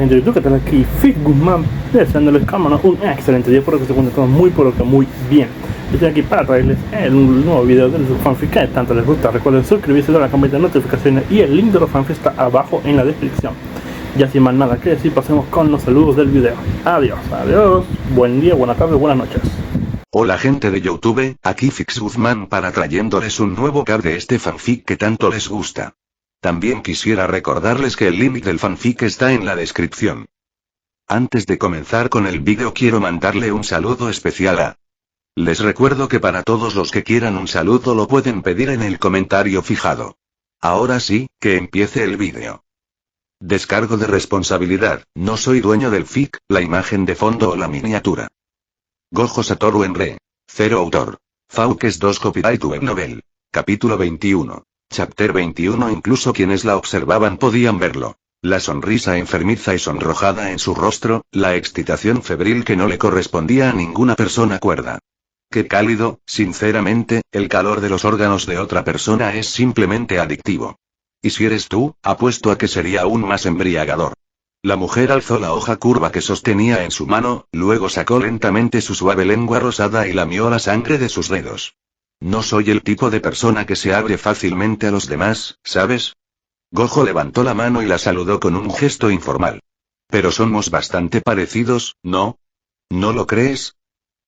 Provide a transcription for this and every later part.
gente de YouTube, ¿qué tal? Aquí Fit Guzmán, deseándoles cámara un excelente día, por que se encuentran todos muy pero que muy bien. Estoy aquí para traerles un nuevo video de su fanfic que tanto les gusta. Recuerden suscribirse, dar la campanita de notificaciones y el link de los fanfics está abajo en la descripción. Ya sin más nada que decir, pasemos con los saludos del video. Adiós, buen día, buenas tardes, buenas noches. Hola gente de YouTube, aquí Fix Guzmán para trayéndoles un nuevo card de este fanfic que tanto les gusta. También quisiera recordarles que el link del fanfic está en la descripción. Antes de comenzar con el vídeo quiero mandarle un saludo especial a... Les recuerdo que para todos los que quieran un saludo lo pueden pedir en el comentario fijado. Ahora sí, que empiece el vídeo. Descargo de responsabilidad, no soy dueño del fic, la imagen de fondo o la miniatura. Gojo Satoru Enre. 0 autor. Faukes 2 copyright web novel. Capítulo 21. Chapter 21. Incluso quienes la observaban podían verlo. La sonrisa enfermiza y sonrojada en su rostro, la excitación febril que no le correspondía a ninguna persona cuerda. Qué cálido, sinceramente, el calor de los órganos de otra persona es simplemente adictivo. Y si eres tú, apuesto a que sería aún más embriagador. La mujer alzó la hoja curva que sostenía en su mano, luego sacó lentamente su suave lengua rosada y lamió la sangre de sus dedos. No soy el tipo de persona que se abre fácilmente a los demás, ¿sabes? Gojo levantó la mano y la saludó con un gesto informal. Pero somos bastante parecidos, ¿no? ¿No lo crees?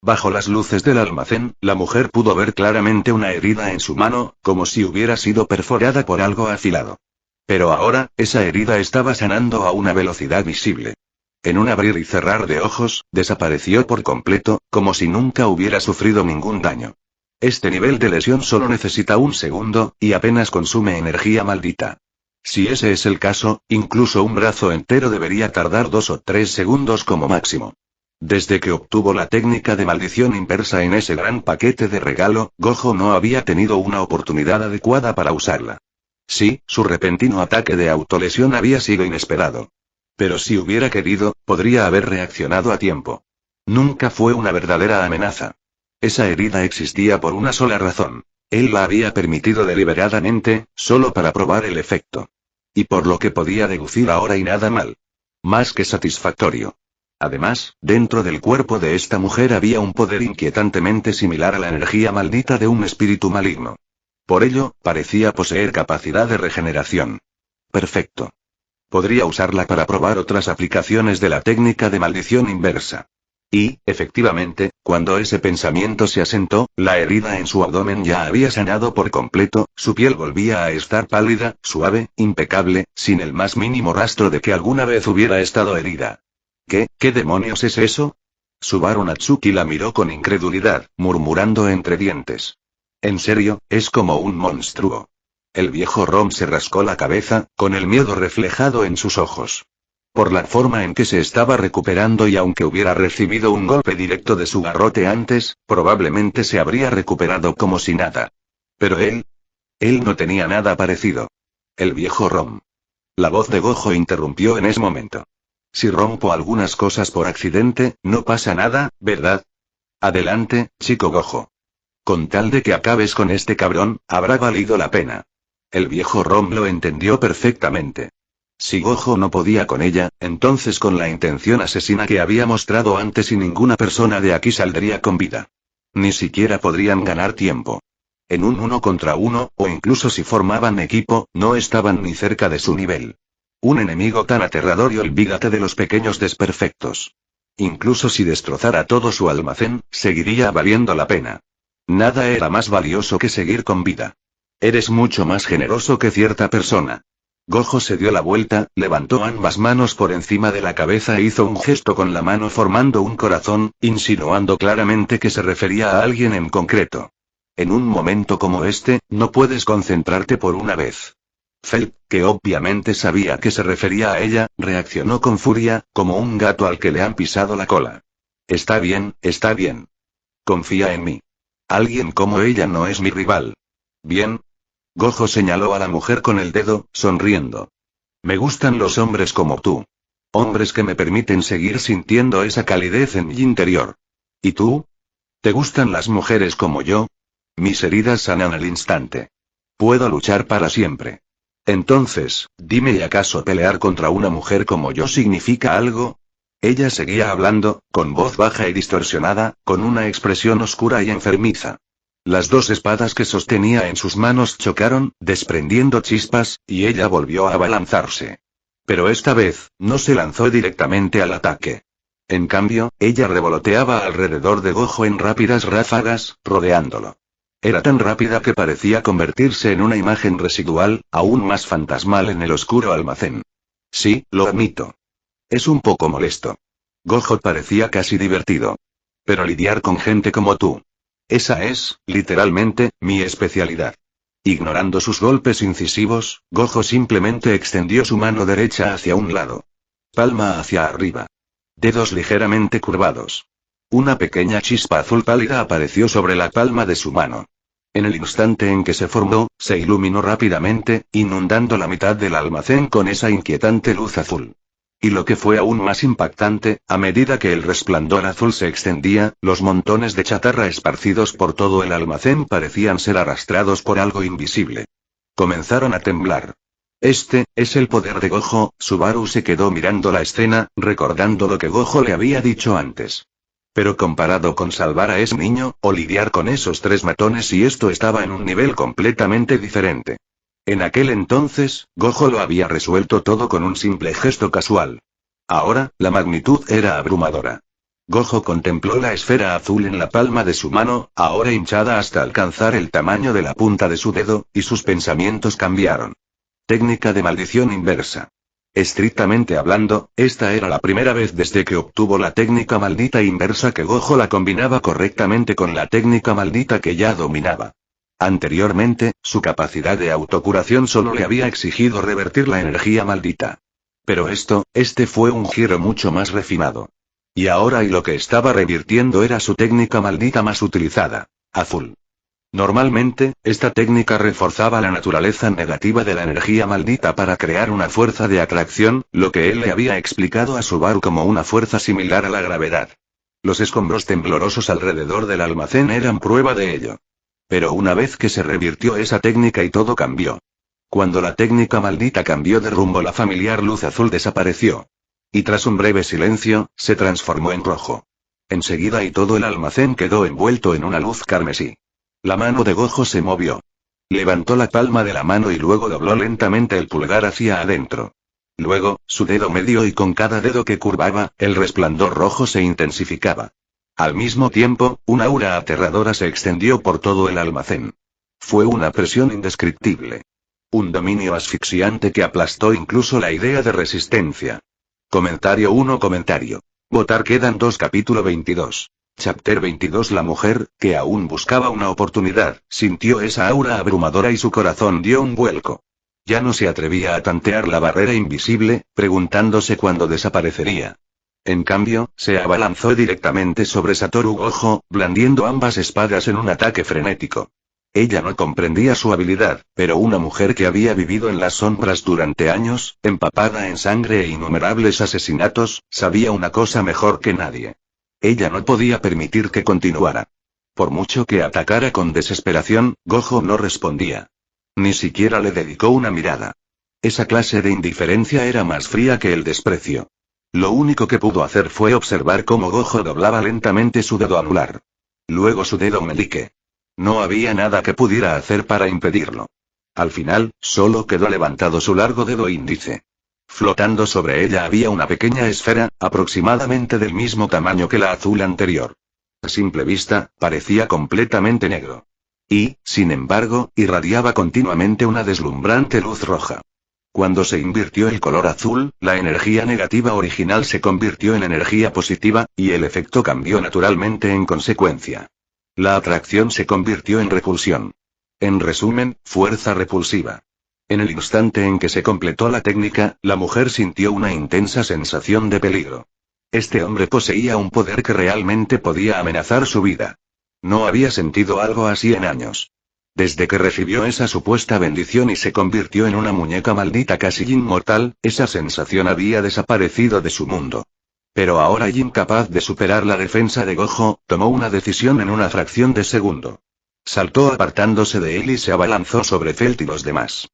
Bajo las luces del almacén, la mujer pudo ver claramente una herida en su mano, como si hubiera sido perforada por algo afilado. Pero ahora, esa herida estaba sanando a una velocidad visible. En un abrir y cerrar de ojos, desapareció por completo, como si nunca hubiera sufrido ningún daño. Este nivel de lesión solo necesita un segundo, y apenas consume energía maldita. Si ese es el caso, incluso un brazo entero debería tardar 2 o 3 segundos como máximo. Desde que obtuvo la técnica de maldición inversa en ese gran paquete de regalo, Gojo no había tenido una oportunidad adecuada para usarla. Sí, su repentino ataque de autolesión había sido inesperado. Pero si hubiera querido, podría haber reaccionado a tiempo. Nunca fue una verdadera amenaza. Esa herida existía por una sola razón. Él la había permitido deliberadamente, solo para probar el efecto. Y por lo que podía deducir ahora y nada mal. Más que satisfactorio. Además, dentro del cuerpo de esta mujer había un poder inquietantemente similar a la energía maldita de un espíritu maligno. Por ello, parecía poseer capacidad de regeneración. Perfecto. Podría usarla para probar otras aplicaciones de la técnica de maldición inversa. Y, efectivamente, cuando ese pensamiento se asentó, la herida en su abdomen ya había sanado por completo, su piel volvía a estar pálida, suave, impecable, sin el más mínimo rastro de que alguna vez hubiera estado herida. ¿Qué demonios es eso? Subaru Natsuki la miró con incredulidad, murmurando entre dientes. En serio, es como un monstruo. El viejo Rom se rascó la cabeza, con el miedo reflejado en sus ojos. Por la forma en que se estaba recuperando y aunque hubiera recibido un golpe directo de su garrote antes, probablemente se habría recuperado como si nada. Pero él no tenía nada parecido. El viejo Rom. La voz de Gojo interrumpió en ese momento. Si rompo algunas cosas por accidente, no pasa nada, ¿verdad? Adelante, chico Gojo. Con tal de que acabes con este cabrón, habrá valido la pena. El viejo Rom lo entendió perfectamente. Si Gojo no podía con ella, entonces con la intención asesina que había mostrado antes y ninguna persona de aquí saldría con vida. Ni siquiera podrían ganar tiempo. En un 1 contra 1, o incluso si formaban equipo, no estaban ni cerca de su nivel. Un enemigo tan aterrador y olvídate de los pequeños desperfectos. Incluso si destrozara todo su almacén, seguiría valiendo la pena. Nada era más valioso que seguir con vida. Eres mucho más generoso que cierta persona. Gojo se dio la vuelta, levantó ambas manos por encima de la cabeza e hizo un gesto con la mano formando un corazón, insinuando claramente que se refería a alguien en concreto. En un momento como este, no puedes concentrarte por una vez. Felt, que obviamente sabía que se refería a ella, reaccionó con furia, como un gato al que le han pisado la cola. Está bien, está bien. Confía en mí. Alguien como ella no es mi rival. Bien. Gojo señaló a la mujer con el dedo, sonriendo. Me gustan los hombres como tú. Hombres que me permiten seguir sintiendo esa calidez en mi interior. ¿Y tú? ¿Te gustan las mujeres como yo? Mis heridas sanan al instante. Puedo luchar para siempre. Entonces, dime, ¿y acaso pelear contra una mujer como yo significa algo? Ella seguía hablando, con voz baja y distorsionada, con una expresión oscura y enfermiza. Las dos espadas que sostenía en sus manos chocaron, desprendiendo chispas, y ella volvió a abalanzarse. Pero esta vez, no se lanzó directamente al ataque. En cambio, ella revoloteaba alrededor de Gojo en rápidas ráfagas, rodeándolo. Era tan rápida que parecía convertirse en una imagen residual, aún más fantasmal en el oscuro almacén. Sí, lo admito. Es un poco molesto. Gojo parecía casi divertido. Pero lidiar con gente como tú. Esa es, literalmente, mi especialidad. Ignorando sus golpes incisivos, Gojo simplemente extendió su mano derecha hacia un lado. Palma hacia arriba. Dedos ligeramente curvados. Una pequeña chispa azul pálida apareció sobre la palma de su mano. En el instante en que se formó, se iluminó rápidamente, inundando la mitad del almacén con esa inquietante luz azul. Y lo que fue aún más impactante, a medida que el resplandor azul se extendía, los montones de chatarra esparcidos por todo el almacén parecían ser arrastrados por algo invisible. Comenzaron a temblar. Este, es el poder de Gojo. Subaru se quedó mirando la escena, recordando lo que Gojo le había dicho antes. Pero comparado con salvar a ese niño, o lidiar con esos 3 matones, y esto estaba en un nivel completamente diferente. En aquel entonces, Gojo lo había resuelto todo con un simple gesto casual. Ahora, la magnitud era abrumadora. Gojo contempló la esfera azul en la palma de su mano, ahora hinchada hasta alcanzar el tamaño de la punta de su dedo, y sus pensamientos cambiaron. Técnica de maldición inversa. Estrictamente hablando, esta era la primera vez desde que obtuvo la técnica maldita inversa que Gojo la combinaba correctamente con la técnica maldita que ya dominaba. Anteriormente, su capacidad de autocuración solo le había exigido revertir la energía maldita. Pero este fue un giro mucho más refinado. Y ahora lo que estaba revirtiendo era su técnica maldita más utilizada, azul. Normalmente, esta técnica reforzaba la naturaleza negativa de la energía maldita para crear una fuerza de atracción, lo que él le había explicado a Subaru como una fuerza similar a la gravedad. Los escombros temblorosos alrededor del almacén eran prueba de ello. Pero una vez que se revirtió esa técnica y todo cambió. Cuando la técnica maldita cambió de rumbo, la familiar luz azul desapareció. Y tras un breve silencio, se transformó en rojo. Enseguida todo el almacén quedó envuelto en una luz carmesí. La mano de Gojo se movió. Levantó la palma de la mano y luego dobló lentamente el pulgar hacia adentro. Luego, su dedo medio, y con cada dedo que curvaba, el resplandor rojo se intensificaba. Al mismo tiempo, una aura aterradora se extendió por todo el almacén. Fue una presión indescriptible. Un dominio asfixiante que aplastó incluso la idea de resistencia. Comentario 1. Votar quedan 2. Capítulo 22. Chapter 22. La mujer, que aún buscaba una oportunidad, sintió esa aura abrumadora y su corazón dio un vuelco. Ya no se atrevía a tantear la barrera invisible, preguntándose cuándo desaparecería. En cambio, se abalanzó directamente sobre Satoru Gojo, blandiendo ambas espadas en un ataque frenético. Ella no comprendía su habilidad, pero una mujer que había vivido en las sombras durante años, empapada en sangre e innumerables asesinatos, sabía una cosa mejor que nadie. Ella no podía permitir que continuara. Por mucho que atacara con desesperación, Gojo no respondía. Ni siquiera le dedicó una mirada. Esa clase de indiferencia era más fría que el desprecio. Lo único que pudo hacer fue observar cómo Gojo doblaba lentamente su dedo anular. Luego su dedo meñique. No había nada que pudiera hacer para impedirlo. Al final, solo quedó levantado su largo dedo índice. Flotando sobre ella había una pequeña esfera, aproximadamente del mismo tamaño que la azul anterior. A simple vista, parecía completamente negro. Y, sin embargo, irradiaba continuamente una deslumbrante luz roja. Cuando se invirtió el color azul, la energía negativa original se convirtió en energía positiva, y el efecto cambió naturalmente en consecuencia. La atracción se convirtió en repulsión. En resumen, fuerza repulsiva. En el instante en que se completó la técnica, la mujer sintió una intensa sensación de peligro. Este hombre poseía un poder que realmente podía amenazar su vida. No había sentido algo así en años. Desde que recibió esa supuesta bendición y se convirtió en una muñeca maldita casi inmortal, esa sensación había desaparecido de su mundo. Pero ahora, incapaz de superar la defensa de Gojo, tomó una decisión en una fracción de segundo. Saltó apartándose de él y se abalanzó sobre Felt y los demás.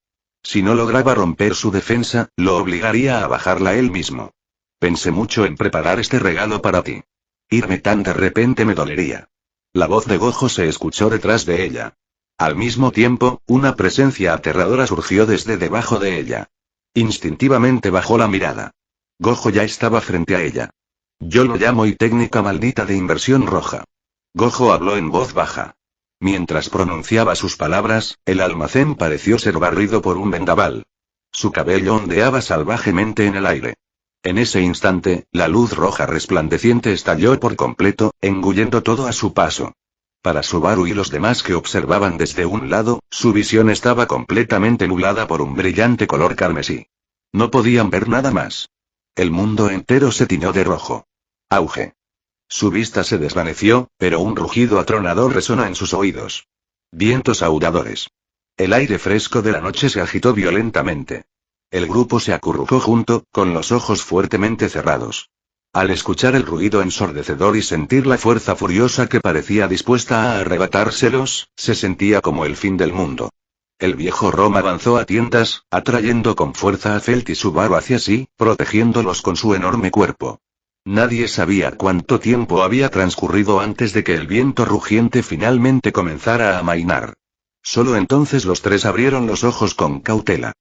Si no lograba romper su defensa, lo obligaría a bajarla él mismo. Pensé mucho en preparar este regalo para ti. Irme tan de repente me dolería. La voz de Gojo se escuchó detrás de ella. Al mismo tiempo, una presencia aterradora surgió desde debajo de ella. Instintivamente bajó la mirada. Gojo ya estaba frente a ella. Yo lo llamo y técnica maldita de inversión roja. Gojo habló en voz baja. Mientras pronunciaba sus palabras, el almacén pareció ser barrido por un vendaval. Su cabello ondeaba salvajemente en el aire. En ese instante, la luz roja resplandeciente estalló por completo, engullendo todo a su paso. Para Subaru y los demás que observaban desde un lado, su visión estaba completamente nublada por un brillante color carmesí. No podían ver nada más. El mundo entero se tiñó de rojo. Auge. Su vista se desvaneció, pero un rugido atronador resonó en sus oídos. Vientos aulladores. El aire fresco de la noche se agitó violentamente. El grupo se acurrucó junto, con los ojos fuertemente cerrados. Al escuchar el ruido ensordecedor y sentir la fuerza furiosa que parecía dispuesta a arrebatárselos, se sentía como el fin del mundo. El viejo Rom avanzó a tientas, atrayendo con fuerza a Felt y Subaru hacia sí, protegiéndolos con su enorme cuerpo. Nadie sabía cuánto tiempo había transcurrido antes de que el viento rugiente finalmente comenzara a amainar. Solo entonces los tres abrieron los ojos con cautela.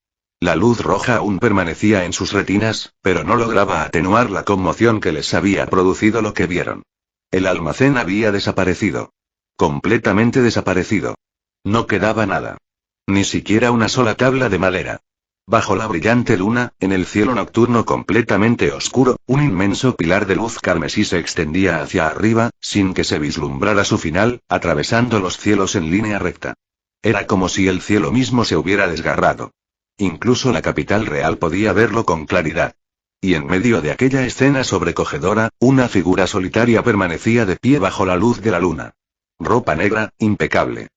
La luz roja aún permanecía en sus retinas, pero no lograba atenuar la conmoción que les había producido lo que vieron. El almacén había desaparecido. Completamente desaparecido. No quedaba nada. Ni siquiera una sola tabla de madera. Bajo la brillante luna, en el cielo nocturno completamente oscuro, un inmenso pilar de luz carmesí se extendía hacia arriba, sin que se vislumbrara su final, atravesando los cielos en línea recta. Era como si el cielo mismo se hubiera desgarrado. Incluso la capital real podía verlo con claridad. Y en medio de aquella escena sobrecogedora, una figura solitaria permanecía de pie bajo la luz de la luna. Ropa negra, impecable.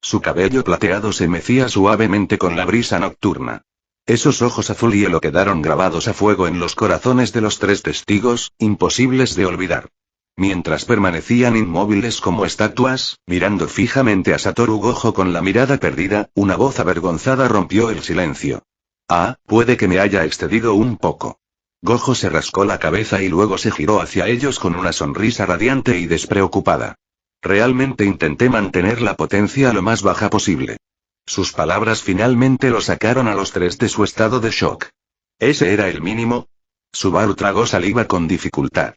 Su cabello plateado se mecía suavemente con la brisa nocturna. Esos ojos azul hielo quedaron grabados a fuego en los corazones de los tres testigos, imposibles de olvidar. Mientras permanecían inmóviles como estatuas, mirando fijamente a Satoru Gojo con la mirada perdida, una voz avergonzada rompió el silencio. Puede que me haya excedido un poco. Gojo se rascó la cabeza y luego se giró hacia ellos con una sonrisa radiante y despreocupada. Realmente intenté mantener la potencia lo más baja posible. Sus palabras finalmente lo sacaron a los tres de su estado de shock. ¿Ese era el mínimo? Subaru tragó saliva con dificultad.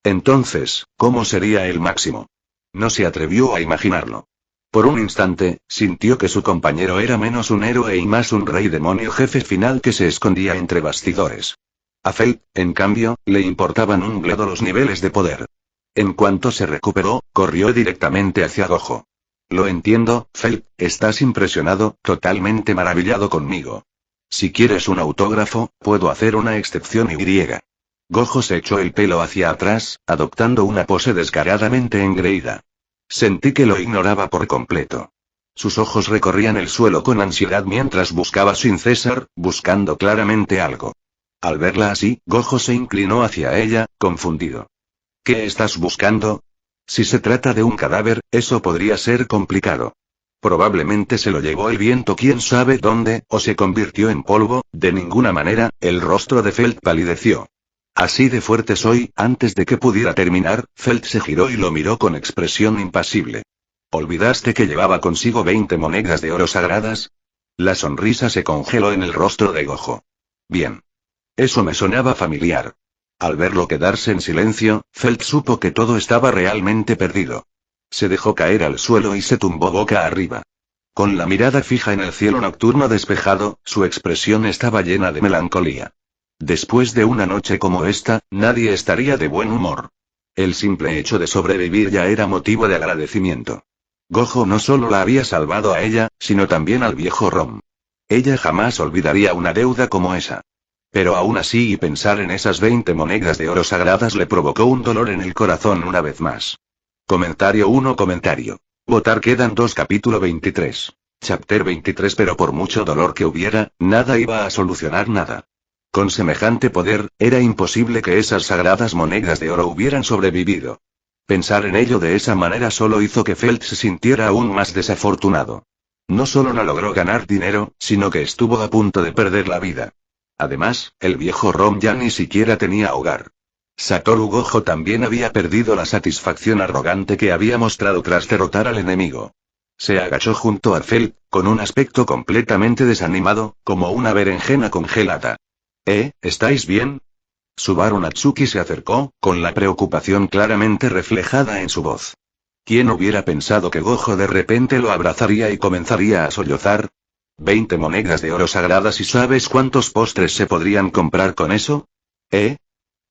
Entonces, ¿cómo sería el máximo? No se atrevió a imaginarlo. Por un instante, sintió que su compañero era menos un héroe y más un rey demonio jefe final que se escondía entre bastidores. A Felt, en cambio, le importaban un bledo los niveles de poder. En cuanto se recuperó, corrió directamente hacia Gojo. Lo entiendo, Felt, estás impresionado, totalmente maravillado conmigo. Si quieres un autógrafo, puedo hacer una excepción y. Gojo se echó el pelo hacia atrás, adoptando una pose descaradamente engreída. Sentí que lo ignoraba por completo. Sus ojos recorrían el suelo con ansiedad mientras buscaba sin cesar, buscando claramente algo. Al verla así, Gojo se inclinó hacia ella, confundido. ¿Qué estás buscando? Si se trata de un cadáver, eso podría ser complicado. Probablemente se lo llevó el viento quién sabe dónde, o se convirtió en polvo, de ninguna manera, el rostro de Felt palideció. Así de fuerte soy, antes de que pudiera terminar, Felt se giró y lo miró con expresión impasible. ¿Olvidaste que llevaba consigo 20 monedas de oro sagradas? La sonrisa se congeló en el rostro de Gojo. Bien. Eso me sonaba familiar. Al verlo quedarse en silencio, Felt supo que todo estaba realmente perdido. Se dejó caer al suelo y se tumbó boca arriba. Con la mirada fija en el cielo nocturno despejado, su expresión estaba llena de melancolía. Después de una noche como esta, nadie estaría de buen humor. El simple hecho de sobrevivir ya era motivo de agradecimiento. Gojo no solo la había salvado a ella, sino también al viejo Rom. Ella jamás olvidaría una deuda como esa. Pero aún así y pensar en esas 20 monedas de oro sagradas le provocó un dolor en el corazón una vez más. Comentario 1. Votar quedan 2. Capítulo 23. Chapter 23. Pero por mucho dolor que hubiera, nada iba a solucionar nada. Con semejante poder, era imposible que esas sagradas monedas de oro hubieran sobrevivido. Pensar en ello de esa manera solo hizo que Felt se sintiera aún más desafortunado. No solo no logró ganar dinero, sino que estuvo a punto de perder la vida. Además, el viejo Rom ya ni siquiera tenía hogar. Satoru Gojo también había perdido la satisfacción arrogante que había mostrado tras derrotar al enemigo. Se agachó junto a Felt, con un aspecto completamente desanimado, como una berenjena congelada. ¿Estáis bien? Subaru Natsuki se acercó, con la preocupación claramente reflejada en su voz. ¿Quién hubiera pensado que Gojo de repente lo abrazaría y comenzaría a sollozar? 20 monedas de oro sagradas, ¿y sabes cuántos postres se podrían comprar con eso?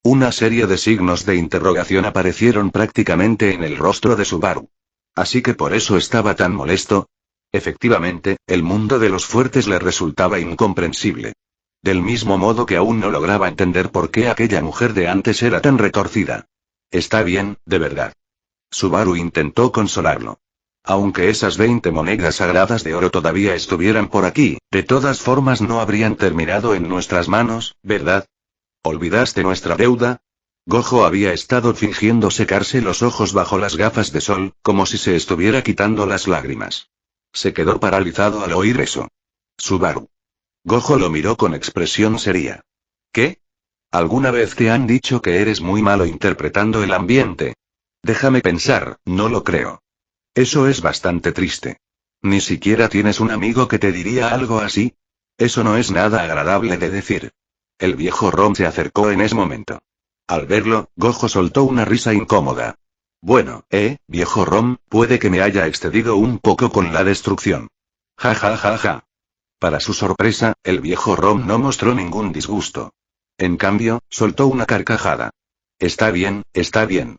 Una serie de signos de interrogación aparecieron prácticamente en el rostro de Subaru. ¿Así que por eso estaba tan molesto? Efectivamente, el mundo de los fuertes le resultaba incomprensible. Del mismo modo que aún no lograba entender por qué aquella mujer de antes era tan retorcida. Está bien, de verdad. Subaru intentó consolarlo. Aunque esas 20 monedas sagradas de oro todavía estuvieran por aquí, de todas formas no habrían terminado en nuestras manos, ¿verdad? ¿Olvidaste nuestra deuda? Gojo había estado fingiendo secarse los ojos bajo las gafas de sol, como si se estuviera quitando las lágrimas. Se quedó paralizado al oír eso. Subaru. Gojo lo miró con expresión seria. ¿Qué? ¿Alguna vez te han dicho que eres muy malo interpretando el ambiente? Déjame pensar, no lo creo. Eso es bastante triste. ¿Ni siquiera tienes un amigo que te diría algo así? Eso no es nada agradable de decir. El viejo Rom se acercó en ese momento. Al verlo, Gojo soltó una risa incómoda. Bueno, viejo Rom, puede que me haya excedido un poco con la destrucción. Ja ja ja ja. Para su sorpresa, el viejo Rom no mostró ningún disgusto. En cambio, soltó una carcajada. Está bien, está bien.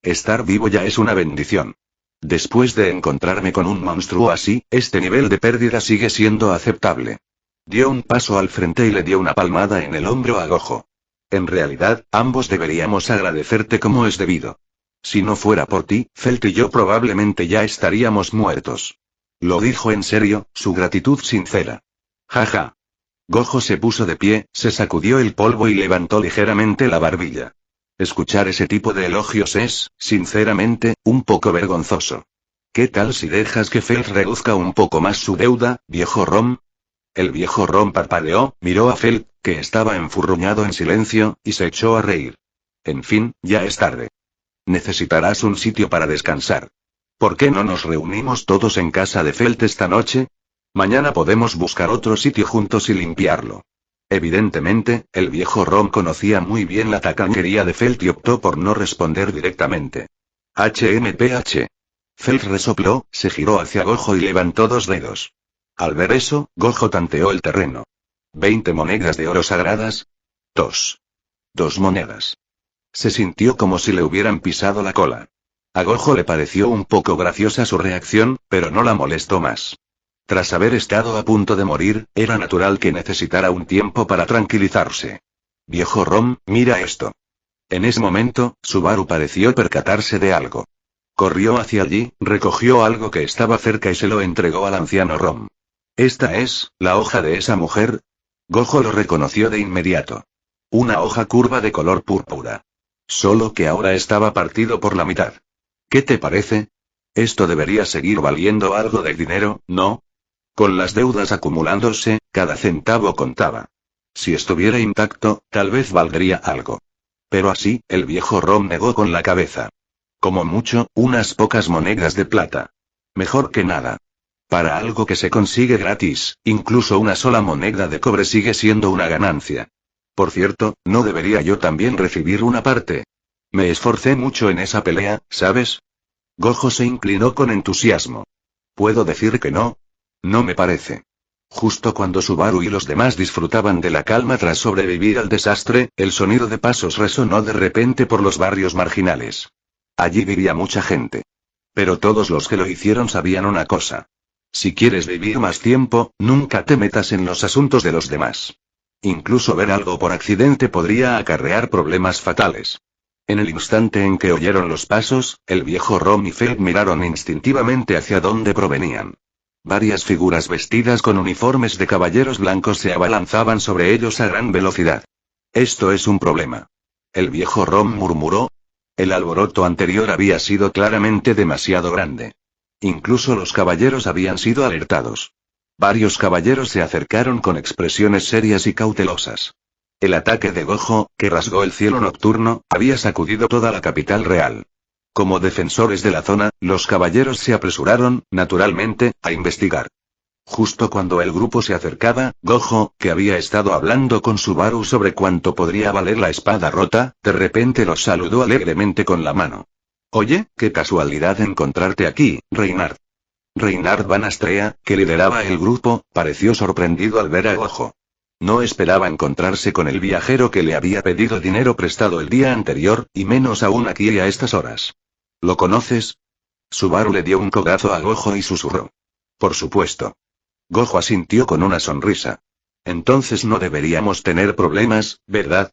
Estar vivo ya es una bendición. Después de encontrarme con un monstruo así, este nivel de pérdida sigue siendo aceptable. Dio un paso al frente y le dio una palmada en el hombro a Gojo. En realidad, ambos deberíamos agradecerte como es debido. Si no fuera por ti, Felt y yo probablemente ya estaríamos muertos. Lo dijo en serio, su gratitud sincera. Jaja. Gojo se puso de pie, se sacudió el polvo y levantó ligeramente la barbilla. Escuchar ese tipo de elogios es, sinceramente, un poco vergonzoso. ¿Qué tal si dejas que Felt reduzca un poco más su deuda, viejo Rom? El viejo Rom parpadeó, miró a Felt, que estaba enfurruñado en silencio, y se echó a reír. En fin, ya es tarde. Necesitarás un sitio para descansar. ¿Por qué no nos reunimos todos en casa de Felt esta noche? Mañana podemos buscar otro sitio juntos y limpiarlo. Evidentemente, el viejo Rom conocía muy bien la tacañería de Felt y optó por no responder directamente. HMPH. Felt resopló, se giró hacia Gojo y levantó 2 dedos. Al ver eso, Gojo tanteó el terreno. 20 monedas de oro sagradas. 2 monedas. Se sintió como si le hubieran pisado la cola. A Gojo le pareció un poco graciosa su reacción, pero no la molestó más. Tras haber estado a punto de morir, era natural que necesitara un tiempo para tranquilizarse. Viejo Rom, mira esto. En ese momento, Subaru pareció percatarse de algo. Corrió hacia allí, recogió algo que estaba cerca y se lo entregó al anciano Rom. ¿Esta es la hoja de esa mujer? Gojo lo reconoció de inmediato. Una hoja curva de color púrpura. Solo que ahora estaba partido por la mitad. ¿Qué te parece? Esto debería seguir valiendo algo de dinero, ¿no? Con las deudas acumulándose, cada centavo contaba. Si estuviera intacto, tal vez valdría algo. Pero así, el viejo Rom negó con la cabeza. Como mucho, unas pocas monedas de plata. Mejor que nada. Para algo que se consigue gratis, incluso una sola moneda de cobre sigue siendo una ganancia. Por cierto, ¿no debería yo también recibir una parte? Me esforcé mucho en esa pelea, ¿sabes? Gojo se inclinó con entusiasmo. ¿Puedo decir que no? No me parece. Justo cuando Subaru y los demás disfrutaban de la calma tras sobrevivir al desastre, el sonido de pasos resonó de repente por los barrios marginales. Allí vivía mucha gente. Pero todos los que lo hicieron sabían una cosa. Si quieres vivir más tiempo, nunca te metas en los asuntos de los demás. Incluso ver algo por accidente podría acarrear problemas fatales. En el instante en que oyeron los pasos, el viejo Rom y Felt miraron instintivamente hacia dónde provenían. Varias figuras vestidas con uniformes de caballeros blancos se abalanzaban sobre ellos a gran velocidad. Esto es un problema. El viejo Rom murmuró. El alboroto anterior había sido claramente demasiado grande. Incluso los caballeros habían sido alertados. Varios caballeros se acercaron con expresiones serias y cautelosas. El ataque de Gojo, que rasgó el cielo nocturno, había sacudido toda la capital real. Como defensores de la zona, los caballeros se apresuraron, naturalmente, a investigar. Justo cuando el grupo se acercaba, Gojo, que había estado hablando con Subaru sobre cuánto podría valer la espada rota, de repente los saludó alegremente con la mano. Oye, qué casualidad encontrarte aquí, Reinhard. Reinhard Van Astrea, que lideraba el grupo, pareció sorprendido al ver a Gojo. No esperaba encontrarse con el viajero que le había pedido dinero prestado el día anterior, y menos aún aquí y a estas horas. ¿Lo conoces? Subaru le dio un codazo a Gojo y susurró. Por supuesto. Gojo asintió con una sonrisa. Entonces no deberíamos tener problemas, ¿verdad?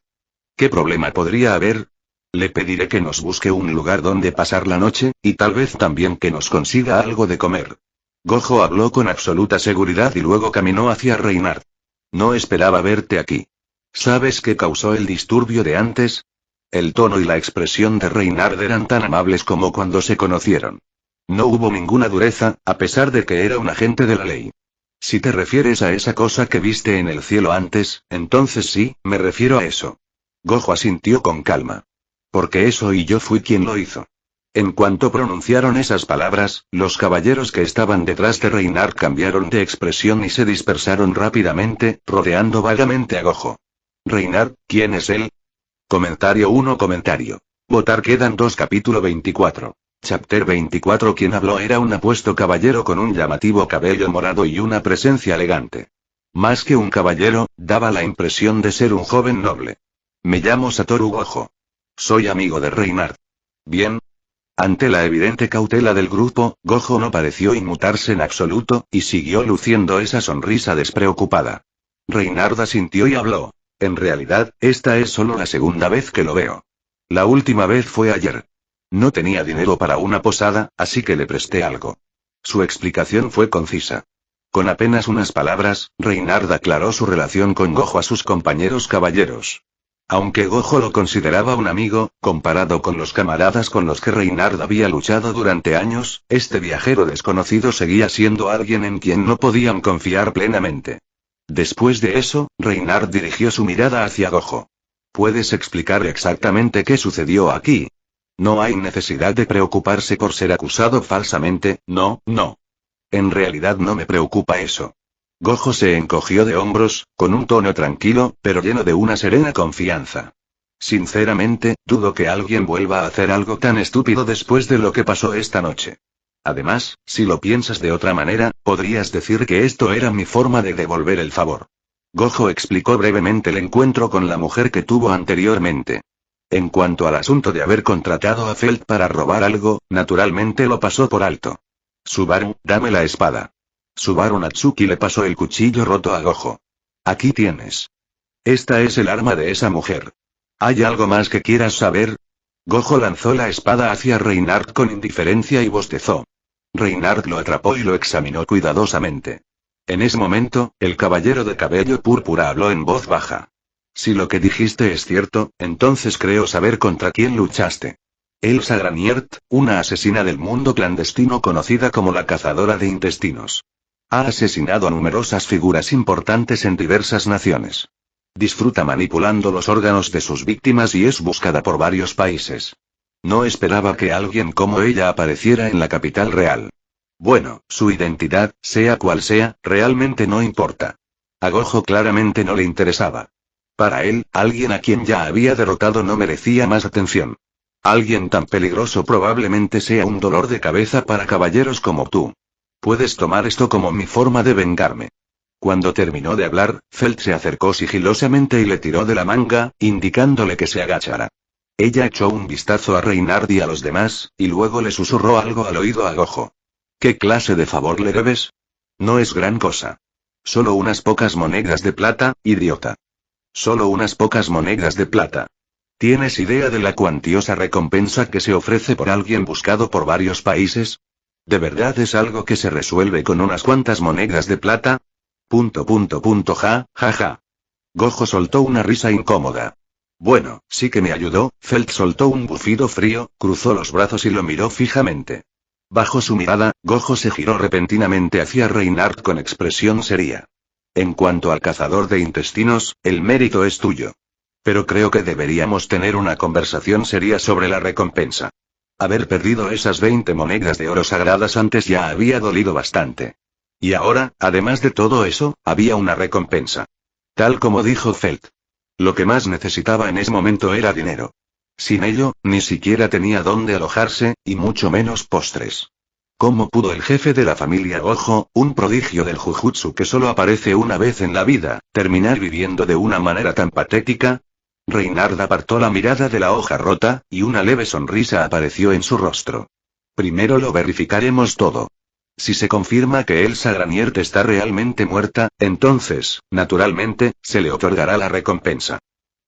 ¿Qué problema podría haber? Le pediré que nos busque un lugar donde pasar la noche, y tal vez también que nos consiga algo de comer. Gojo habló con absoluta seguridad y luego caminó hacia Reinhard. No esperaba verte aquí. ¿Sabes qué causó el disturbio de antes? El tono y la expresión de Reinhard eran tan amables como cuando se conocieron. No hubo ninguna dureza, a pesar de que era un agente de la ley. Si te refieres a esa cosa que viste en el cielo antes, entonces sí, me refiero a eso. Gojo asintió con calma. Porque eso y yo fui quien lo hizo. En cuanto pronunciaron esas palabras, los caballeros que estaban detrás de Reinhard cambiaron de expresión y se dispersaron rápidamente, rodeando vagamente a Gojo. Reinhard, ¿quién es él? Comentario 1. Votar quedan 2. Capítulo 24. Chapter 24. Quien habló era un apuesto caballero con un llamativo cabello morado y una presencia elegante. Más que un caballero, daba la impresión de ser un joven noble. Me llamo Satoru Gojo. Soy amigo de Reinhard. Bien. Ante la evidente cautela del grupo, Gojo no pareció inmutarse en absoluto, y siguió luciendo esa sonrisa despreocupada. Reinhard asintió y habló. En realidad, esta es solo la segunda vez que lo veo. La última vez fue ayer. No tenía dinero para una posada, así que le presté algo. Su explicación fue concisa. Con apenas unas palabras, Reinhard aclaró su relación con Gojo a sus compañeros caballeros. Aunque Gojo lo consideraba un amigo, comparado con los camaradas con los que Reinhard había luchado durante años, este viajero desconocido seguía siendo alguien en quien no podían confiar plenamente. Después de eso, Reinhard dirigió su mirada hacia Gojo. ¿Puedes explicar exactamente qué sucedió aquí? No hay necesidad de preocuparse por ser acusado falsamente, no. En realidad no me preocupa eso. Gojo se encogió de hombros, con un tono tranquilo, pero lleno de una serena confianza. Sinceramente, dudo que alguien vuelva a hacer algo tan estúpido después de lo que pasó esta noche. Además, si lo piensas de otra manera, podrías decir que esto era mi forma de devolver el favor. Gojo explicó brevemente el encuentro con la mujer que tuvo anteriormente. En cuanto al asunto de haber contratado a Felt para robar algo, naturalmente lo pasó por alto. Subaru, dame la espada. Subaru Natsuki le pasó el cuchillo roto a Gojo. Aquí tienes. Esta es el arma de esa mujer. ¿Hay algo más que quieras saber? Gojo lanzó la espada hacia Reinhard con indiferencia y bostezó. Reinhard lo atrapó y lo examinó cuidadosamente. En ese momento, el caballero de cabello púrpura habló en voz baja. Si lo que dijiste es cierto, entonces creo saber contra quién luchaste. Elsa Graniert, una asesina del mundo clandestino conocida como la cazadora de intestinos. Ha asesinado a numerosas figuras importantes en diversas naciones. Disfruta manipulando los órganos de sus víctimas y es buscada por varios países. No esperaba que alguien como ella apareciera en la capital real. Bueno, su identidad, sea cual sea, realmente no importa. A Gojo claramente no le interesaba. Para él, alguien a quien ya había derrotado no merecía más atención. Alguien tan peligroso probablemente sea un dolor de cabeza para caballeros como tú. Puedes tomar esto como mi forma de vengarme. Cuando terminó de hablar, Felt se acercó sigilosamente y le tiró de la manga, indicándole que se agachara. Ella echó un vistazo a Reinhard y a los demás, y luego le susurró algo al oído a Gojo. ¿Qué clase de favor le debes? No es gran cosa. Solo unas pocas monedas de plata, idiota. Solo unas pocas monedas de plata. ¿Tienes idea de la cuantiosa recompensa que se ofrece por alguien buscado por varios países? ¿De verdad es algo que se resuelve con unas cuantas monedas de plata? Ja. Gojo soltó una risa incómoda. Bueno, sí que me ayudó. Felt soltó un bufido frío, cruzó los brazos y lo miró fijamente. Bajo su mirada, Gojo se giró repentinamente hacia Reinhardt con expresión seria. En cuanto al cazador de intestinos, el mérito es tuyo. Pero creo que deberíamos tener una conversación seria sobre la recompensa. Haber perdido esas 20 monedas de oro sagradas antes ya había dolido bastante. Y ahora, además de todo eso, había una recompensa. Tal como dijo Felt. Lo que más necesitaba en ese momento era dinero. Sin ello, ni siquiera tenía dónde alojarse, y mucho menos postres. ¿Cómo pudo el jefe de la familia Gojo, un prodigio del Jujutsu que solo aparece una vez en la vida, terminar viviendo de una manera tan patética? Reinhardt apartó la mirada de la hoja rota, y una leve sonrisa apareció en su rostro. Primero lo verificaremos todo. Si se confirma que Elsa Graniert está realmente muerta, entonces, naturalmente, se le otorgará la recompensa.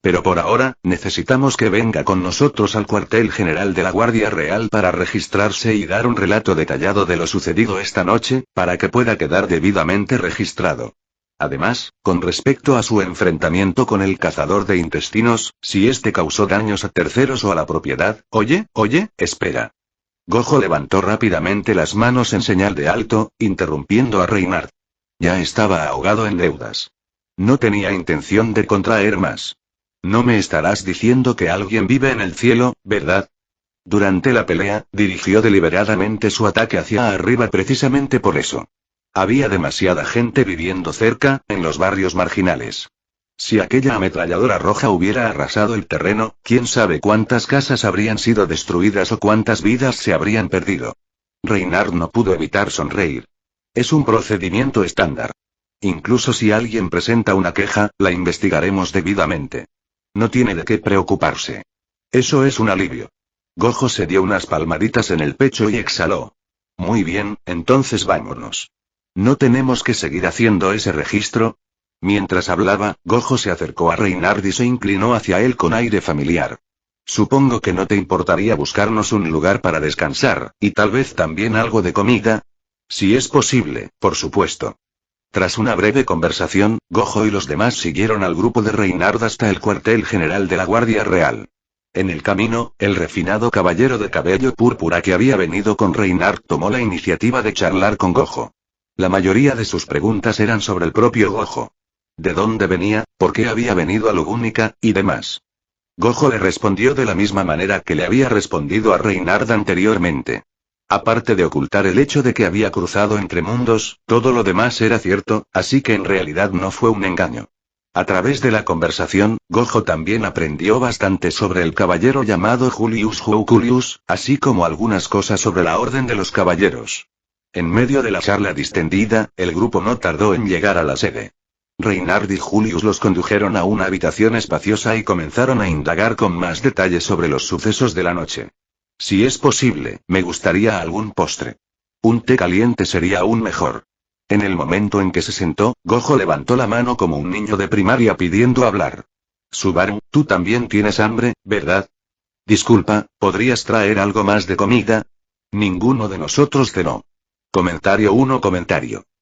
Pero por ahora, necesitamos que venga con nosotros al cuartel general de la Guardia Real para registrarse y dar un relato detallado de lo sucedido esta noche, para que pueda quedar debidamente registrado. Además, con respecto a su enfrentamiento con el cazador de intestinos, si este causó daños a terceros o a la propiedad, oye, espera. Gojo levantó rápidamente las manos en señal de alto, interrumpiendo a Reinhardt. Ya estaba ahogado en deudas. No tenía intención de contraer más. No me estarás diciendo que alguien vive en el cielo, ¿verdad? Durante la pelea, dirigió deliberadamente su ataque hacia arriba precisamente por eso. Había demasiada gente viviendo cerca, en los barrios marginales. Si aquella ametralladora roja hubiera arrasado el terreno, quién sabe cuántas casas habrían sido destruidas o cuántas vidas se habrían perdido. Reinhardt no pudo evitar sonreír. Es un procedimiento estándar. Incluso si alguien presenta una queja, la investigaremos debidamente. No tiene de qué preocuparse. Eso es un alivio. Gojo se dio unas palmaditas en el pecho y exhaló. Muy bien, entonces vámonos. ¿No tenemos que seguir haciendo ese registro? Mientras hablaba, Gojo se acercó a Reinhardt y se inclinó hacia él con aire familiar. Supongo que no te importaría buscarnos un lugar para descansar, y tal vez también algo de comida. Si es posible, por supuesto. Tras una breve conversación, Gojo y los demás siguieron al grupo de Reinhardt hasta el cuartel general de la Guardia Real. En el camino, el refinado caballero de cabello púrpura que había venido con Reinhardt tomó la iniciativa de charlar con Gojo. La mayoría de sus preguntas eran sobre el propio Gojo. ¿De dónde venía, por qué había venido a Lugúnica, y demás? Gojo le respondió de la misma manera que le había respondido a Reinhardt anteriormente. Aparte de ocultar el hecho de que había cruzado entre mundos, todo lo demás era cierto, así que en realidad no fue un engaño. A través de la conversación, Gojo también aprendió bastante sobre el caballero llamado Julius Joukulius, así como algunas cosas sobre la Orden de los Caballeros. En medio de la charla distendida, el grupo no tardó en llegar a la sede. Reinhardt y Julius los condujeron a una habitación espaciosa y comenzaron a indagar con más detalle sobre los sucesos de la noche. Si es posible, me gustaría algún postre. Un té caliente sería aún mejor. En el momento en que se sentó, Gojo levantó la mano como un niño de primaria pidiendo hablar. Subaru, tú también tienes hambre, ¿verdad? Disculpa, ¿podrías traer algo más de comida? Ninguno de nosotros cenó. Comentario 1.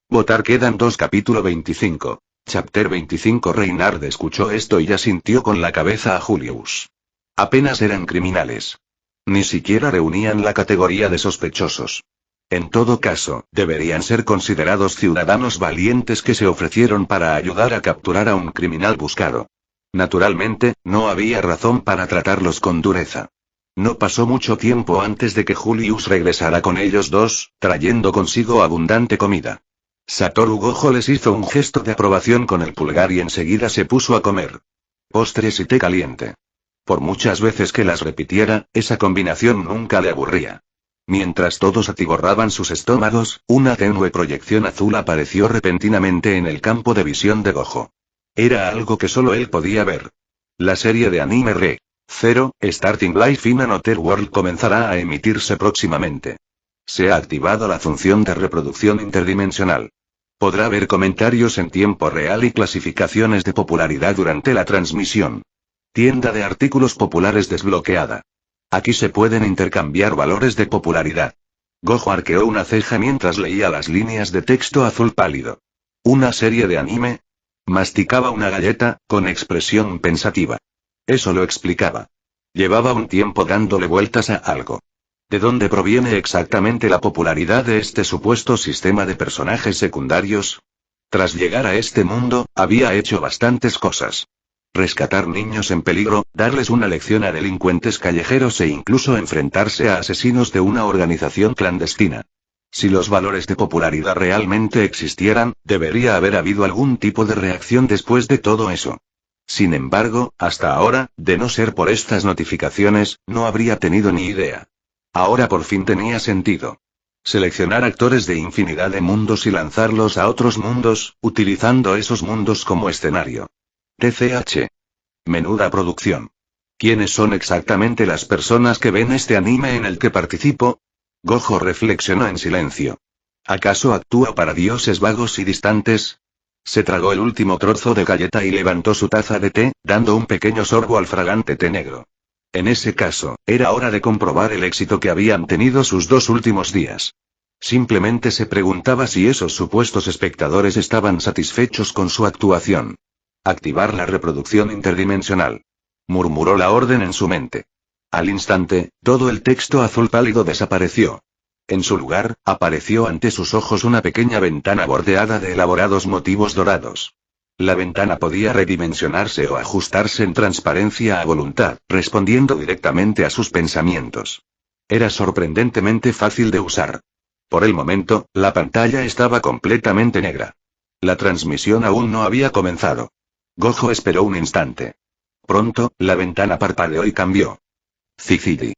Votar quedan 2. Capítulo 25. Chapter 25. Reinhardt escuchó esto y asintió con la cabeza a Julius. Apenas eran criminales. Ni siquiera reunían la categoría de sospechosos. En todo caso, deberían ser considerados ciudadanos valientes que se ofrecieron para ayudar a capturar a un criminal buscado. Naturalmente, no había razón para tratarlos con dureza. No pasó mucho tiempo antes de que Julius regresara con ellos dos, trayendo consigo abundante comida. Satoru Gojo les hizo un gesto de aprobación con el pulgar y enseguida se puso a comer. Postres y té caliente. Por muchas veces que las repitiera, esa combinación nunca le aburría. Mientras todos atiborraban sus estómagos, una tenue proyección azul apareció repentinamente en el campo de visión de Gojo. Era algo que solo él podía ver. La serie de anime Re:0, Starting Life in Another World comenzará a emitirse próximamente. Se ha activado la función de reproducción interdimensional. Podrá ver comentarios en tiempo real y clasificaciones de popularidad durante la transmisión. Tienda de artículos populares desbloqueada. Aquí se pueden intercambiar valores de popularidad. Gojo arqueó una ceja mientras leía las líneas de texto azul pálido. ¿Una serie de anime? Masticaba una galleta, con expresión pensativa. Eso lo explicaba. Llevaba un tiempo dándole vueltas a algo. ¿De dónde proviene exactamente la popularidad de este supuesto sistema de personajes secundarios? Tras llegar a este mundo, había hecho bastantes cosas. Rescatar niños en peligro, darles una lección a delincuentes callejeros e incluso enfrentarse a asesinos de una organización clandestina. Si los valores de popularidad realmente existieran, debería haber habido algún tipo de reacción después de todo eso. Sin embargo, hasta ahora, de no ser por estas notificaciones, no habría tenido ni idea. Ahora por fin tenía sentido. Seleccionar actores de infinidad de mundos y lanzarlos a otros mundos, utilizando esos mundos como escenario. TCH. Menuda producción. ¿Quiénes son exactamente las personas que ven este anime en el que participo? Gojo reflexionó en silencio. ¿Acaso actúa para dioses vagos y distantes? Se tragó el último trozo de galleta y levantó su taza de té, dando un pequeño sorbo al fragante té negro. En ese caso, era hora de comprobar el éxito que habían tenido sus 2 últimos días. Simplemente se preguntaba si esos supuestos espectadores estaban satisfechos con su actuación. Activar la reproducción interdimensional. Murmuró la orden en su mente. Al instante, todo el texto azul pálido desapareció. En su lugar, apareció ante sus ojos una pequeña ventana bordeada de elaborados motivos dorados. La ventana podía redimensionarse o ajustarse en transparencia a voluntad, respondiendo directamente a sus pensamientos. Era sorprendentemente fácil de usar. Por el momento, la pantalla estaba completamente negra. La transmisión aún no había comenzado. Gojo esperó un instante. Pronto, la ventana parpadeó y cambió. Cicidi.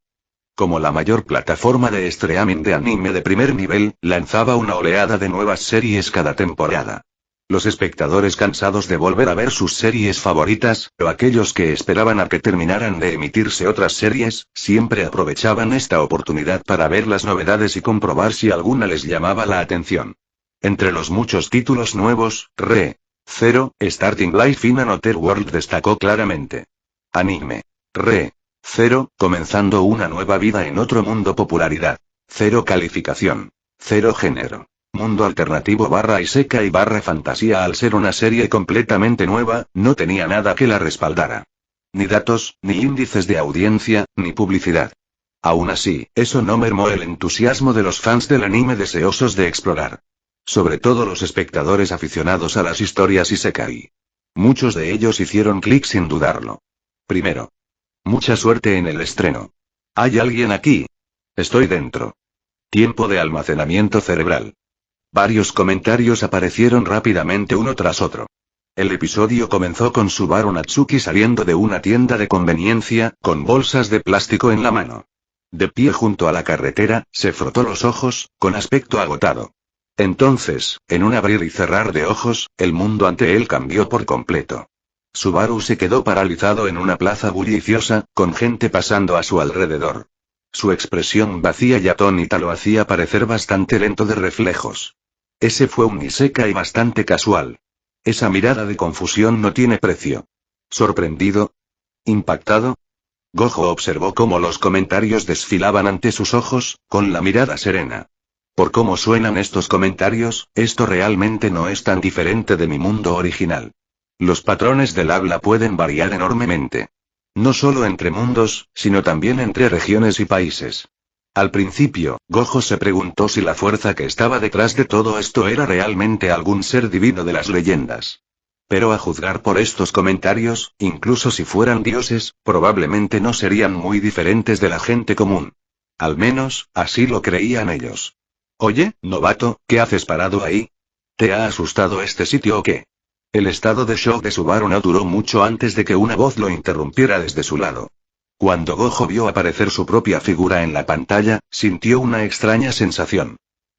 Como la mayor plataforma de streaming de anime de primer nivel, lanzaba una oleada de nuevas series cada temporada. Los espectadores cansados de volver a ver sus series favoritas, o aquellos que esperaban a que terminaran de emitirse otras series, siempre aprovechaban esta oportunidad para ver las novedades y comprobar si alguna les llamaba la atención. Entre los muchos títulos nuevos, Re:0, Starting Life in Another World destacó claramente. Anime. Re:0, comenzando una nueva vida en otro mundo. Popularidad. 0 calificación. 0 género. Mundo alternativo /isekai /fantasía. Al ser una serie completamente nueva, no tenía nada que la respaldara. Ni datos, ni índices de audiencia, ni publicidad. Aún así, eso no mermó el entusiasmo de los fans del anime deseosos de explorar. Sobre todo los espectadores aficionados a las historias isekai. Muchos de ellos hicieron clic sin dudarlo. Primero. Mucha suerte en el estreno. ¿Hay alguien aquí? Estoy dentro. Tiempo de almacenamiento cerebral. Varios comentarios aparecieron rápidamente uno tras otro. El episodio comenzó con Subaru Natsuki saliendo de una tienda de conveniencia, con bolsas de plástico en la mano. De pie junto a la carretera, se frotó los ojos, con aspecto agotado. Entonces, en un abrir y cerrar de ojos, el mundo ante él cambió por completo. Subaru se quedó paralizado en una plaza bulliciosa, con gente pasando a su alrededor. Su expresión vacía y atónita lo hacía parecer bastante lento de reflejos. Ese fue un isekai bastante casual. Esa mirada de confusión no tiene precio. ¿Sorprendido? ¿Impactado? Gojo observó cómo los comentarios desfilaban ante sus ojos, con la mirada serena. Por cómo suenan estos comentarios, esto realmente no es tan diferente de mi mundo original. Los patrones del habla pueden variar enormemente. No solo entre mundos, sino también entre regiones y países. Al principio, Gojo se preguntó si la fuerza que estaba detrás de todo esto era realmente algún ser divino de las leyendas. Pero a juzgar por estos comentarios, incluso si fueran dioses, probablemente no serían muy diferentes de la gente común. Al menos, así lo creían ellos. Oye, novato, ¿qué haces parado ahí? ¿Te ha asustado este sitio o qué? El estado de shock de Subaru no duró mucho antes de que una voz lo interrumpiera desde su lado. Cuando Gojo vio aparecer su propia figura en la pantalla, sintió una extraña sensación.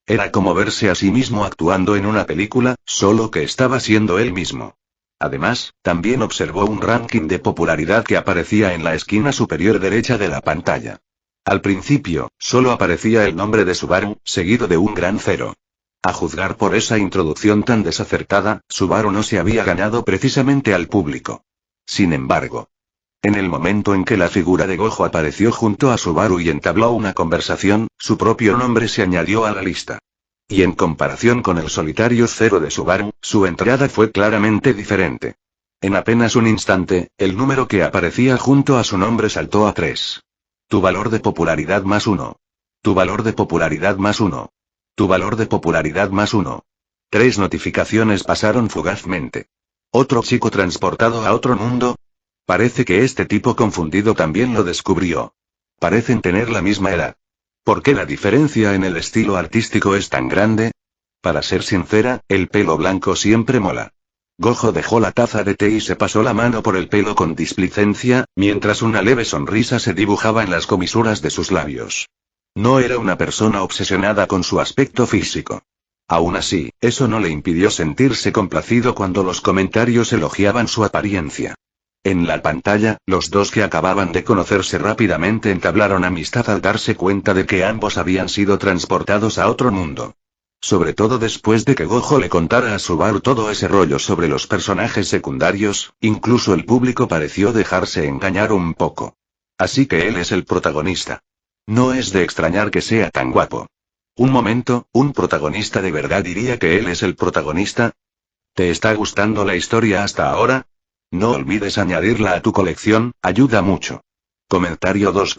Era como verse a sí mismo actuando en una película, solo que estaba siendo él mismo. Además, también observó un ranking de popularidad que aparecía en la esquina superior derecha de la pantalla. Al principio, solo aparecía el nombre de Subaru, seguido de un gran 0. A juzgar por esa introducción tan desacertada, Subaru no se había ganado precisamente al público. Sin embargo, en el momento en que la figura de Gojo apareció junto a Subaru y entabló una conversación, su propio nombre se añadió a la lista. Y en comparación con el solitario 0 de Subaru, su entrada fue claramente diferente. En apenas un instante, el número que aparecía junto a su nombre saltó a 3. Tu valor de popularidad +1. Tu valor de popularidad +1. Tu valor de popularidad +1. 3 notificaciones pasaron fugazmente. ¿Otro chico transportado a otro mundo? Parece que este tipo confundido también lo descubrió. Parecen tener la misma edad. ¿Por qué la diferencia en el estilo artístico es tan grande? Para ser sincera, el pelo blanco siempre mola. Gojo dejó la taza de té y se pasó la mano por el pelo con displicencia, mientras una leve sonrisa se dibujaba en las comisuras de sus labios. No era una persona obsesionada con su aspecto físico. Aún así, eso no le impidió sentirse complacido cuando los comentarios elogiaban su apariencia. En la pantalla, los dos que acababan de conocerse rápidamente entablaron amistad al darse cuenta de que ambos habían sido transportados a otro mundo. Sobre todo después de que Gojo le contara a Subaru todo ese rollo sobre los personajes secundarios, incluso el público pareció dejarse engañar un poco. Así que él es el protagonista. No es de extrañar que sea tan guapo. Un momento, ¿un protagonista de verdad diría que él es el protagonista? ¿Te está gustando la historia hasta ahora? No olvides añadirla a tu colección, ayuda mucho. Comentario 2.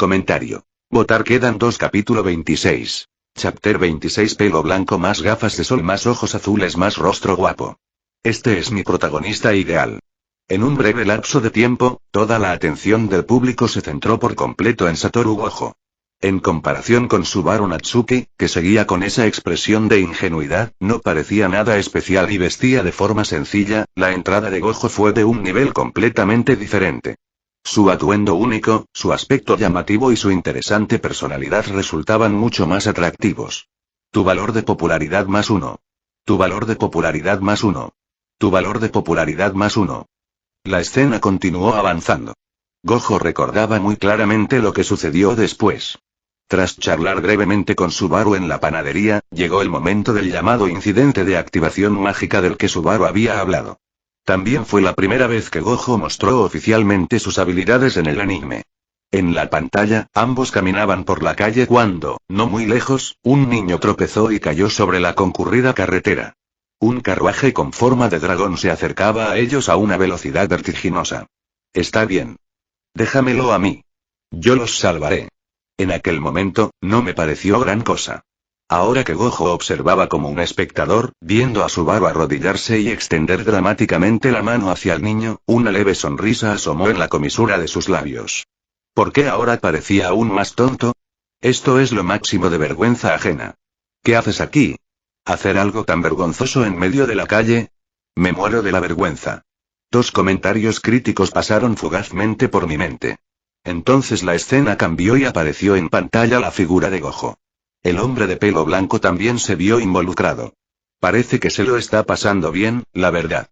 Votar quedan 2. Capítulo 26. Chapter 26. Pelo blanco más gafas de sol más ojos azules más rostro guapo. Este es mi protagonista ideal. En un breve lapso de tiempo, toda la atención del público se centró por completo en Satoru Gojo. En comparación con Subaru Natsuki, que seguía con esa expresión de ingenuidad, no parecía nada especial y vestía de forma sencilla, la entrada de Gojo fue de un nivel completamente diferente. Su atuendo único, su aspecto llamativo y su interesante personalidad resultaban mucho más atractivos. Tu valor de popularidad +1. Tu valor de popularidad +1. Tu valor de popularidad +1. La escena continuó avanzando. Gojo recordaba muy claramente lo que sucedió después. Tras charlar brevemente con Subaru en la panadería, llegó el momento del llamado incidente de activación mágica del que Subaru había hablado. También fue la primera vez que Gojo mostró oficialmente sus habilidades en el anime. En la pantalla, ambos caminaban por la calle cuando, no muy lejos, un niño tropezó y cayó sobre la concurrida carretera. Un carruaje con forma de dragón se acercaba a ellos a una velocidad vertiginosa. Está bien. Déjamelo a mí. Yo los salvaré. En aquel momento, no me pareció gran cosa. Ahora que Gojo observaba como un espectador, viendo a Subaru arrodillarse y extender dramáticamente la mano hacia el niño, una leve sonrisa asomó en la comisura de sus labios. ¿Por qué ahora parecía aún más tonto? Esto es lo máximo de vergüenza ajena. ¿Qué haces aquí? ¿Hacer algo tan vergonzoso en medio de la calle? Me muero de la vergüenza. 2 comentarios críticos pasaron fugazmente por mi mente. Entonces la escena cambió y apareció en pantalla la figura de Gojo. El hombre de pelo blanco también se vio involucrado. Parece que se lo está pasando bien, la verdad.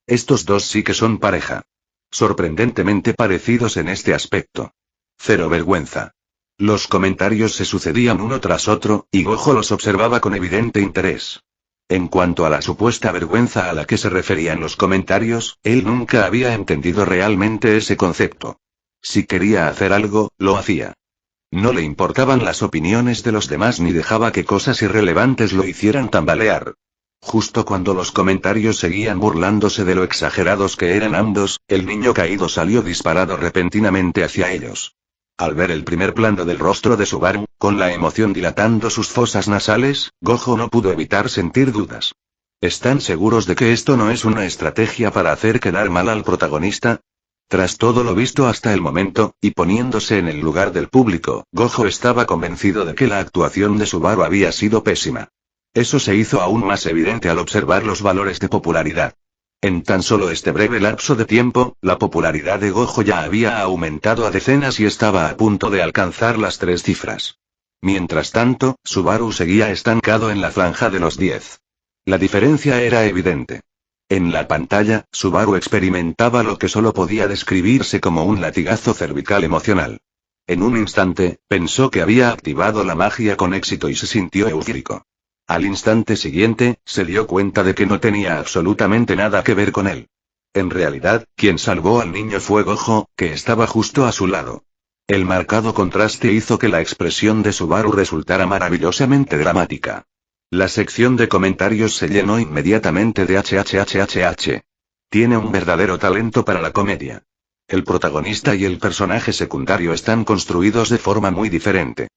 Estos dos sí que son pareja. Sorprendentemente parecidos en este aspecto. Cero vergüenza. Los comentarios se sucedían uno tras otro, y Gojo los observaba con evidente interés. En cuanto a la supuesta vergüenza a la que se referían los comentarios, él nunca había entendido realmente ese concepto. Si quería hacer algo, lo hacía. No le importaban las opiniones de los demás ni dejaba que cosas irrelevantes lo hicieran tambalear. Justo cuando los comentarios seguían burlándose de lo exagerados que eran ambos, el niño caído salió disparado repentinamente hacia ellos. Al ver el primer plano del rostro de Subaru, con la emoción dilatando sus fosas nasales, Gojo no pudo evitar sentir dudas. ¿Están seguros de que esto no es una estrategia para hacer quedar mal al protagonista? Tras todo lo visto hasta el momento, y poniéndose en el lugar del público, Gojo estaba convencido de que la actuación de Subaru había sido pésima. Eso se hizo aún más evidente al observar los valores de popularidad. En tan solo este breve lapso de tiempo, la popularidad de Gojo ya había aumentado a decenas y estaba a punto de alcanzar las 3 cifras. Mientras tanto, Subaru seguía estancado en la franja de los 10. La diferencia era evidente. En la pantalla, Subaru experimentaba lo que solo podía describirse como un latigazo cervical emocional. En un instante, pensó que había activado la magia con éxito y se sintió eufórico. Al instante siguiente, se dio cuenta de que no tenía absolutamente nada que ver con él. En realidad, quien salvó al niño fue Gojo, que estaba justo a su lado. El marcado contraste hizo que la expresión de Subaru resultara maravillosamente dramática. La sección de comentarios se llenó inmediatamente de HHHHH. Tiene un verdadero talento para la comedia. El protagonista y el personaje secundario están construidos de forma muy diferente.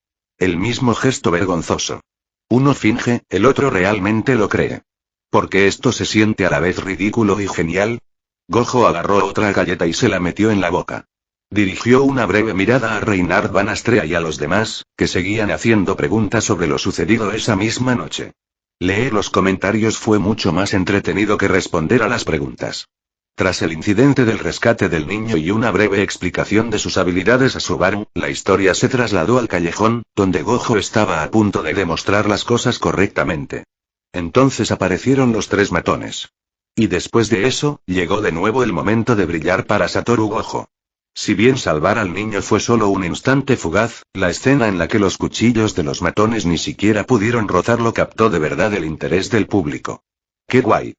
El mismo gesto vergonzoso. Uno finge, el otro realmente lo cree. Porque esto se siente a la vez ridículo y genial. Gojo agarró otra galleta y se la metió en la boca. Dirigió una breve mirada a Reinhard Van Astrea y a los demás, que seguían haciendo preguntas sobre lo sucedido esa misma noche. Leer los comentarios fue mucho más entretenido que responder a las preguntas. Tras el incidente del rescate del niño y una breve explicación de sus habilidades a Subaru, la historia se trasladó al callejón, donde Gojo estaba a punto de demostrar las cosas correctamente. Entonces aparecieron los tres matones. Y después de eso, llegó de nuevo el momento de brillar para Satoru Gojo. Si bien salvar al niño fue solo un instante fugaz, la escena en la que los cuchillos de los matones ni siquiera pudieron rozarlo captó de verdad el interés del público. ¡Qué guay!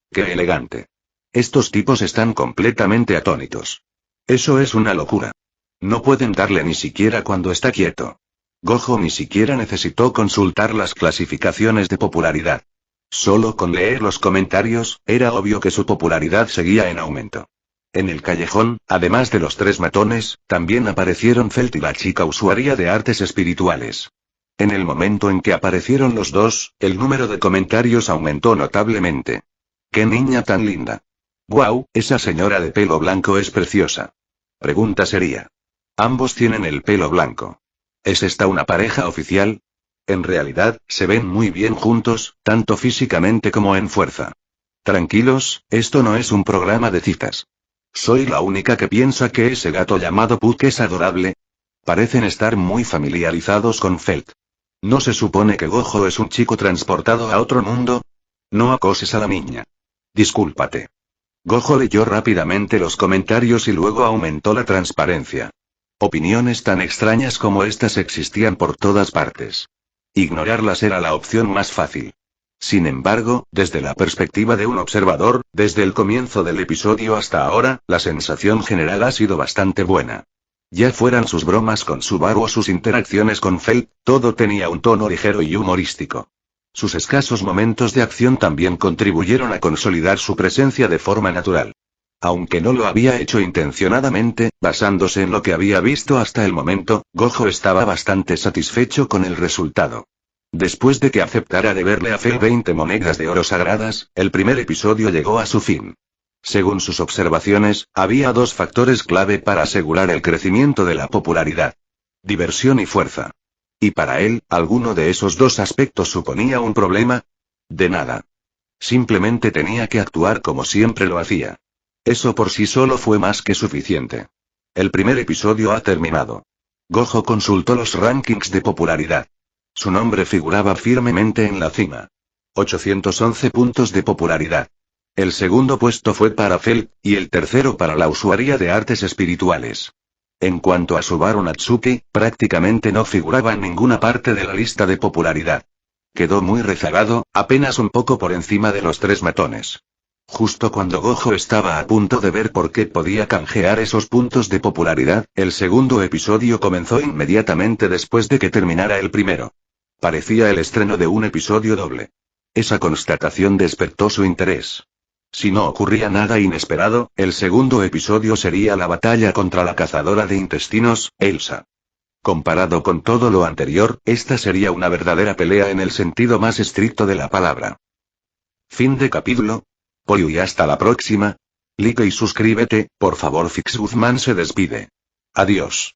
¡Qué elegante! Estos tipos están completamente atónitos. Eso es una locura. No pueden darle ni siquiera cuando está quieto. Gojo ni siquiera necesitó consultar las clasificaciones de popularidad. Solo con leer los comentarios, era obvio que su popularidad seguía en aumento. En el callejón, además de los tres matones, también aparecieron Felt y la chica usuaria de artes espirituales. En el momento en que aparecieron los dos, el número de comentarios aumentó notablemente. ¡Qué niña tan linda! ¡Guau! Esa señora de pelo blanco es preciosa. Pregunta seria. Ambos tienen el pelo blanco. ¿Es esta una pareja oficial? En realidad, se ven muy bien juntos, tanto físicamente como en fuerza. Tranquilos, esto no es un programa de citas. ¿Soy la única que piensa que ese gato llamado Puck es adorable? Parecen estar muy familiarizados con Felt. ¿No se supone que Gojo es un chico transportado a otro mundo? No acoses a la niña. Discúlpate. Gojo leyó rápidamente los comentarios y luego aumentó la transparencia. Opiniones tan extrañas como estas existían por todas partes. Ignorarlas era la opción más fácil. Sin embargo, desde la perspectiva de un observador, desde el comienzo del episodio hasta ahora, la sensación general ha sido bastante buena. Ya fueran sus bromas con Subaru o sus interacciones con Felt, todo tenía un tono ligero y humorístico. Sus escasos momentos de acción también contribuyeron a consolidar su presencia de forma natural. Aunque no lo había hecho intencionadamente, basándose en lo que había visto hasta el momento, Gojo estaba bastante satisfecho con el resultado. Después de que aceptara deberle a Felt 20 monedas de oro sagradas, el primer episodio llegó a su fin. Según sus observaciones, había dos factores clave para asegurar el crecimiento de la popularidad: diversión y fuerza. ¿Y para él, alguno de esos dos aspectos suponía un problema? De nada. Simplemente tenía que actuar como siempre lo hacía. Eso por sí solo fue más que suficiente. El primer episodio ha terminado. Gojo consultó los rankings de popularidad. Su nombre figuraba firmemente en la cima. 811 puntos de popularidad. El segundo puesto fue para Felt, y el tercero para la usuaria de artes espirituales. En cuanto a Subaru Natsuki, prácticamente no figuraba en ninguna parte de la lista de popularidad. Quedó muy rezagado, apenas un poco por encima de los tres matones. Justo cuando Gojo estaba a punto de ver por qué podía canjear esos puntos de popularidad, el segundo episodio comenzó inmediatamente después de que terminara el primero. Parecía el estreno de un episodio doble. Esa constatación despertó su interés. Si no ocurría nada inesperado, el segundo episodio sería la batalla contra la cazadora de intestinos, Elsa. Comparado con todo lo anterior, esta sería una verdadera pelea en el sentido más estricto de la palabra. Fin de capítulo. Pollo y hasta la próxima. Like y suscríbete, por favor. Fix Guzmán se despide. Adiós.